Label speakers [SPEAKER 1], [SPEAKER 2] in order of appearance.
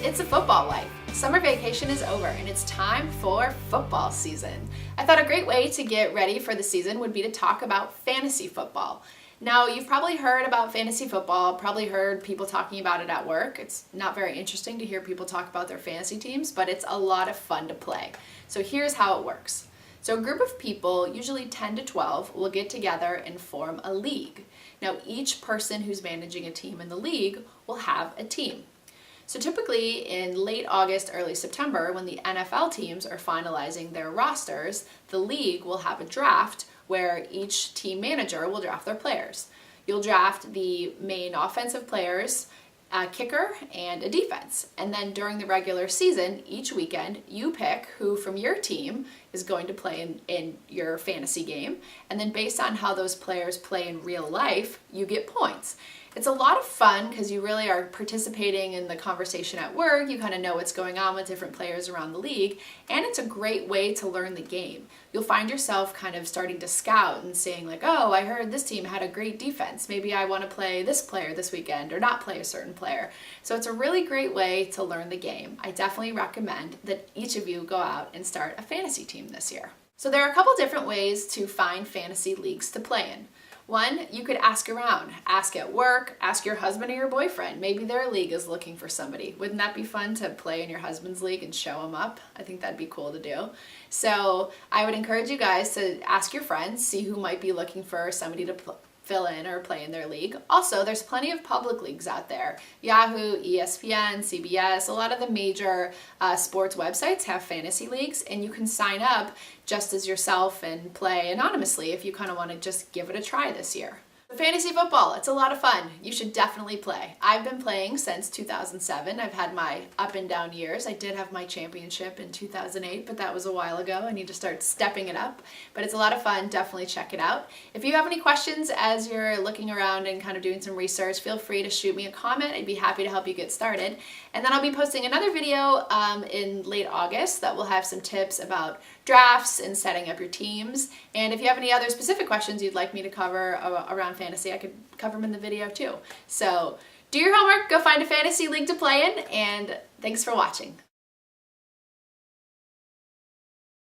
[SPEAKER 1] it's a football life. Summer vacation is over and it's time for football season. I thought a great way to get ready for the season would be to talk about fantasy football. Now, you've probably heard about fantasy football, probably heard people talking about it at work. It's not very interesting to hear people talk about their fantasy teams, but it's a lot of fun to play. So here's how it works. So a group of people, usually 10 to 12, will get together and form a league. Now, each person who's managing a team in the league will have a team. So typically in late August, early September, when the NFL teams are finalizing their rosters, the league will have a draft where each team manager will draft their players. You'll draft the main offensive players, a kicker, and a defense. And then during the regular season, each weekend, you pick who from your team is going to play in your fantasy game. And then based on how those players play in real life, you get points. It's a lot of fun because you really are participating in the conversation at work. You kind of know what's going on with different players around the league, and it's a great way to learn the game. You'll find yourself kind of starting to scout and saying like, oh, I heard this team had a great defense. Maybe I want to play this player this weekend or not play a certain player. So it's a really great way to learn the game. I definitely recommend that each of you go out and start a fantasy team this year. So there are a couple different ways to find fantasy leagues to play in. One, you could ask around. Ask at work, ask your husband or your boyfriend. Maybe their league is looking for somebody. Wouldn't that be fun to play in your husband's league and show him up? I think that'd be cool to do. So I would encourage you guys to ask your friends, see who might be looking for somebody to fill in or play in their league. Also, there's plenty of public leagues out there. Yahoo, ESPN, CBS, a lot of the major sports websites have fantasy leagues, and you can sign up just as yourself and play anonymously if you kind of want to just give it a try this year. Fantasy football, it's a lot of fun. You should definitely play. I've been playing since 2007. I've had my up and down years. I did have my championship in 2008, but that was a while ago. I need to start stepping it up. But it's a lot of fun. Definitely check it out. If you have any questions as you're looking around and kind of doing some research, feel free to shoot me a comment. I'd be happy to help you get started. And then I'll be posting another video in late August that will have some tips about drafts and setting up your teams. And if you have any other specific questions you'd like me to cover around fantasy, I could cover them in the video too. So do your homework, go find a fantasy league to play in, and thanks for watching.